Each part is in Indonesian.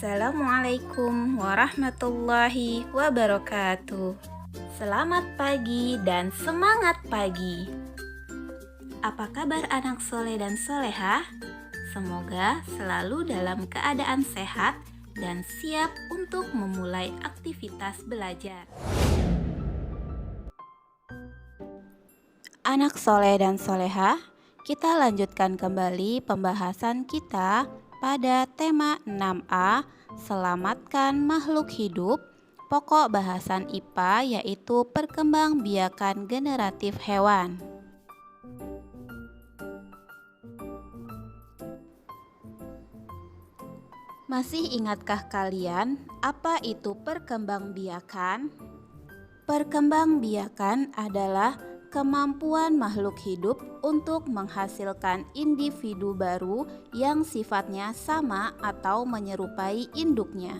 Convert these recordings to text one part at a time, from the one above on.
Assalamualaikum warahmatullahi wabarakatuh. Selamat pagi dan semangat pagi. Apa kabar anak soleh dan solehah? Semoga selalu dalam keadaan sehat dan siap untuk memulai aktivitas belajar. Anak soleh dan solehah, kita lanjutkan kembali pembahasan kita pada tema 6A, selamatkan makhluk hidup. Pokok bahasan IPA yaitu perkembangbiakan generatif hewan. Masih ingatkah kalian apa itu perkembangbiakan? Perkembangbiakan adalah kemampuan makhluk hidup untuk menghasilkan individu baru yang sifatnya sama atau menyerupai induknya.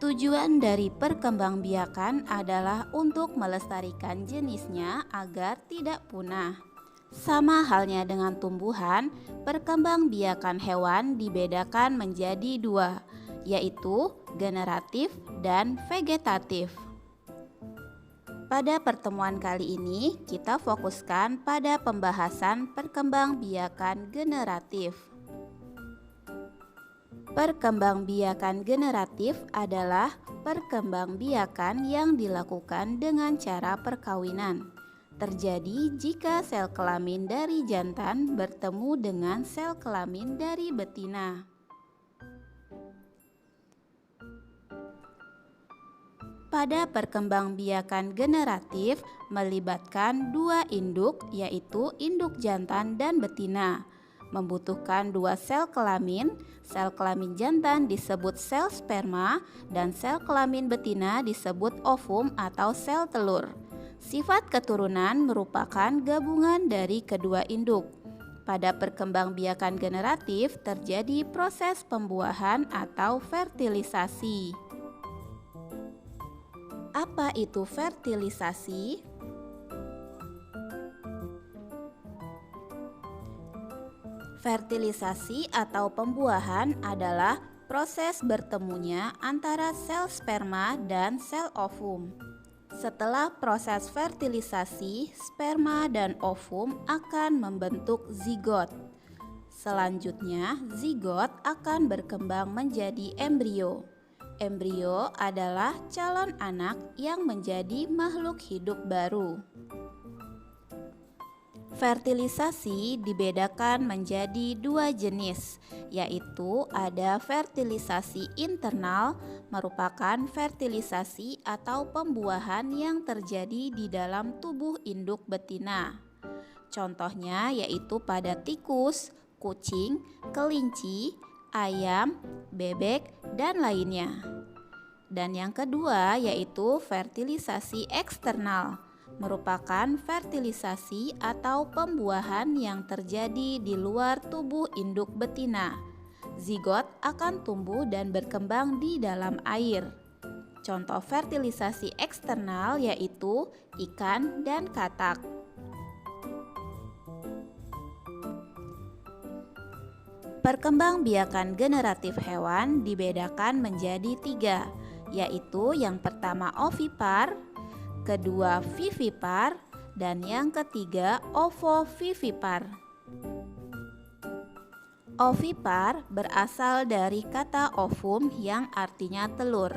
Tujuan dari perkembangbiakan adalah untuk melestarikan jenisnya agar tidak punah. Sama halnya dengan tumbuhan, perkembangbiakan hewan dibedakan menjadi dua, yaitu generatif dan vegetatif. Pada pertemuan kali ini, kita fokuskan pada pembahasan perkembangbiakan generatif. Perkembangbiakan generatif adalah perkembangbiakan yang dilakukan dengan cara perkawinan. Terjadi jika sel kelamin dari jantan bertemu dengan sel kelamin dari betina. Pada perkembangbiakan generatif melibatkan dua induk, yaitu induk jantan dan betina. Membutuhkan dua sel kelamin jantan disebut sel sperma dan sel kelamin betina disebut ovum atau sel telur. Sifat keturunan merupakan gabungan dari kedua induk. Pada perkembangbiakan generatif terjadi proses pembuahan atau fertilisasi. Apa itu fertilisasi? Fertilisasi atau pembuahan adalah proses bertemunya antara sel sperma dan sel ovum. Setelah proses fertilisasi, sperma dan ovum akan membentuk zigot. Selanjutnya, zigot akan berkembang menjadi embrio. Embrio adalah calon anak yang menjadi makhluk hidup baru. Fertilisasi dibedakan menjadi dua jenis, yaitu ada fertilisasi internal, merupakan fertilisasi atau pembuahan yang terjadi di dalam tubuh induk betina. Contohnya yaitu pada tikus, kucing, kelinci, ayam, bebek, dan lainnya. Dan yang kedua yaitu fertilisasi eksternal, merupakan fertilisasi atau pembuahan yang terjadi di luar tubuh induk betina. Zigot akan tumbuh dan berkembang di dalam air. Contoh fertilisasi eksternal yaitu ikan dan katak. Perkembangbiakan generatif hewan dibedakan menjadi tiga, yaitu yang pertama ovipar, kedua vivipar, dan yang ketiga ovovivipar. Ovipar berasal dari kata ovum yang artinya telur.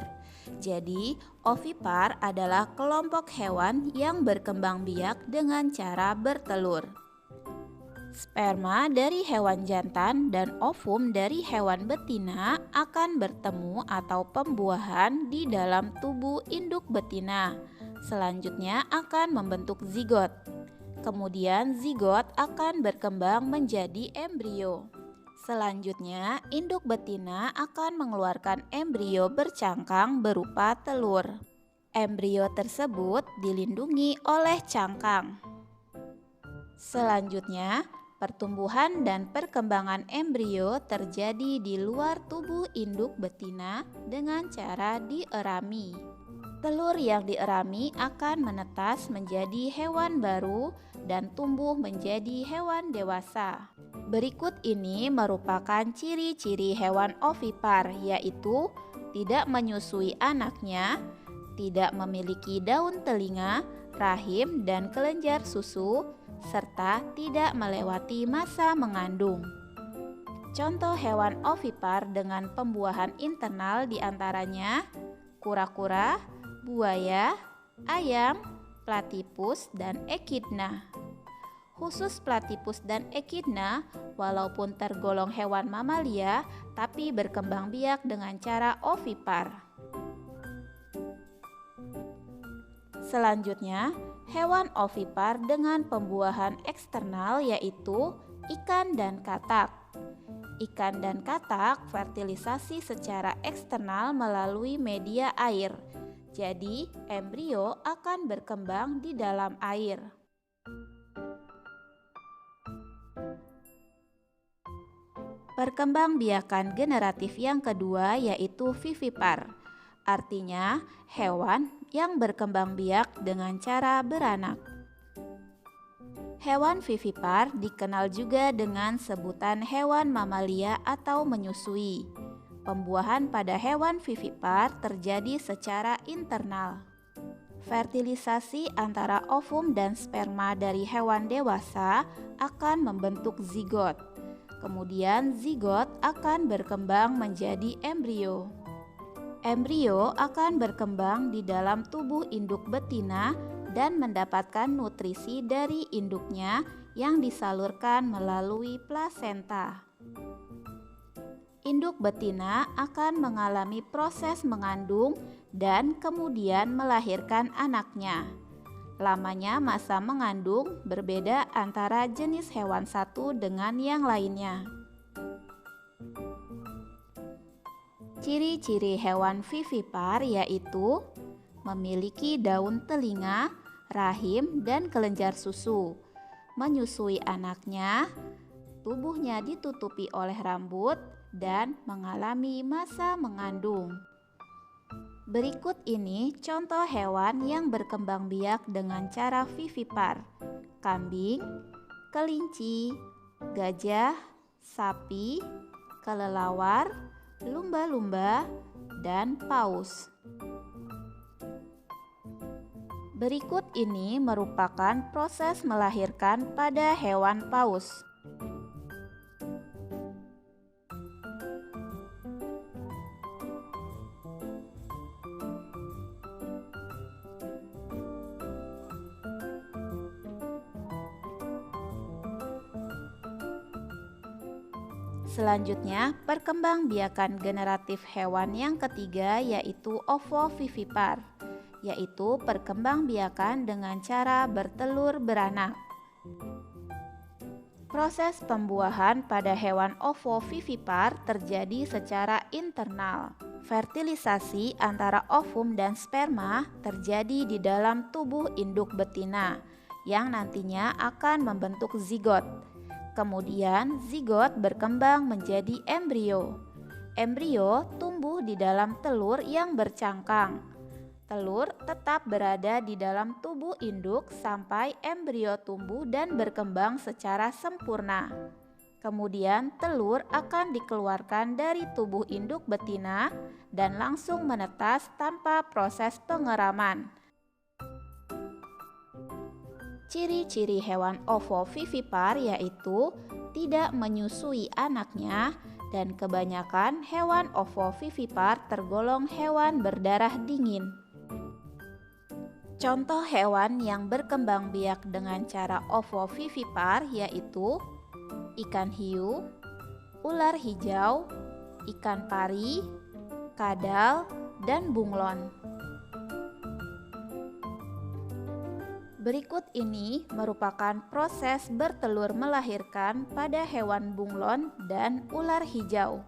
Jadi, ovipar adalah kelompok hewan yang berkembang biak dengan cara bertelur. Sperma dari hewan jantan dan ovum dari hewan betina akan bertemu atau pembuahan di dalam tubuh induk betina. Selanjutnya akan membentuk zigot. Kemudian zigot akan berkembang menjadi embrio. Selanjutnya induk betina akan mengeluarkan embrio bercangkang berupa telur. Embrio tersebut dilindungi oleh cangkang. Selanjutnya, pertumbuhan dan perkembangan embrio terjadi di luar tubuh induk betina dengan cara dierami. Telur yang dierami akan menetas menjadi hewan baru dan tumbuh menjadi hewan dewasa. Berikut ini merupakan ciri-ciri hewan ovipar, yaitu tidak menyusui anaknya, tidak memiliki daun telinga, rahim, dan kelenjar susu, serta tidak melewati masa mengandung. Contoh hewan ovipar dengan pembuahan internal diantaranya kura-kura, buaya, ayam, platypus, dan echidna. Khusus platypus dan echidna, walaupun tergolong hewan mamalia, tapi berkembang biak dengan cara ovipar. Selanjutnya, hewan ovipar dengan pembuahan eksternal yaitu ikan dan katak. Ikan dan katak fertilisasi secara eksternal melalui media air. Jadi, embrio akan berkembang di dalam air. Perkembangbiakan generatif yang kedua yaitu vivipar. Artinya, hewan yang berkembang biak dengan cara beranak. Hewan vivipar dikenal juga dengan sebutan hewan mamalia atau menyusui. Pembuahan pada hewan vivipar terjadi secara internal. Fertilisasi antara ovum dan sperma dari hewan dewasa akan membentuk zigot. Kemudian zigot akan berkembang menjadi embrio. Embrio akan berkembang di dalam tubuh induk betina dan mendapatkan nutrisi dari induknya yang disalurkan melalui plasenta. Induk betina akan mengalami proses mengandung dan kemudian melahirkan anaknya. Lamanya masa mengandung berbeda antara jenis hewan satu dengan yang lainnya. Ciri-ciri hewan vivipar yaitu memiliki daun telinga, rahim, dan kelenjar susu, menyusui anaknya, tubuhnya ditutupi oleh rambut, dan mengalami masa mengandung. Berikut ini contoh hewan yang berkembang biak dengan cara vivipar: kambing, kelinci, gajah, sapi, kelelawar, lumba-lumba, dan paus. Berikut ini merupakan proses melahirkan pada hewan paus. Selanjutnya, perkembangbiakan generatif hewan yang ketiga yaitu ovovivipar, yaitu perkembangbiakan dengan cara bertelur beranak. Proses pembuahan pada hewan ovovivipar terjadi secara internal. Fertilisasi antara ovum dan sperma terjadi di dalam tubuh induk betina, yang nantinya akan membentuk zigot. Kemudian zigot berkembang menjadi embrio. Embrio tumbuh di dalam telur yang bercangkang. Telur tetap berada di dalam tubuh induk sampai embrio tumbuh dan berkembang secara sempurna. Kemudian telur akan dikeluarkan dari tubuh induk betina dan langsung menetas tanpa proses pengeraman. Ciri-ciri hewan ovovivipar yaitu tidak menyusui anaknya, dan kebanyakan hewan ovovivipar tergolong hewan berdarah dingin. Contoh hewan yang berkembang biak dengan cara ovovivipar yaitu ikan hiu, ular hijau, ikan pari, kadal, dan bunglon. Berikut ini merupakan proses bertelur melahirkan pada hewan bunglon dan ular hijau.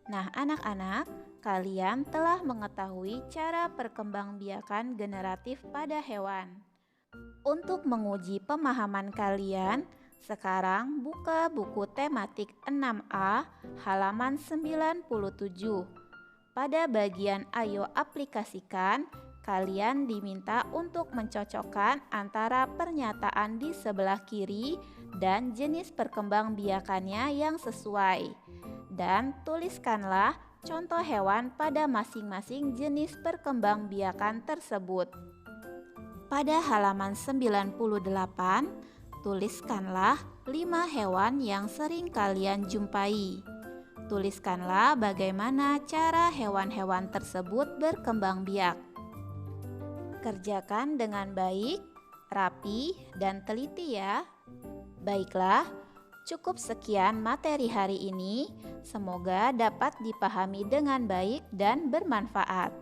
Nah, anak-anak, kalian telah mengetahui cara perkembangbiakan generatif pada hewan. Untuk menguji pemahaman kalian, sekarang buka buku tematik 6A halaman 97. Pada bagian ayo aplikasikan, kalian diminta untuk mencocokkan antara pernyataan di sebelah kiri dan jenis perkembangbiakannya yang sesuai. Dan tuliskanlah contoh hewan pada masing-masing jenis perkembangbiakan tersebut. Pada halaman 98, tuliskanlah 5 hewan yang sering kalian jumpai. Tuliskanlah bagaimana cara hewan-hewan tersebut berkembang biak. Kerjakan dengan baik, rapi, dan teliti ya. Baiklah, cukup sekian materi hari ini. Semoga dapat dipahami dengan baik dan bermanfaat.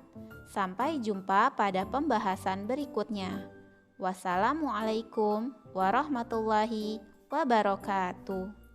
Sampai jumpa pada pembahasan berikutnya. Wassalamualaikum warahmatullahi wabarakatuh.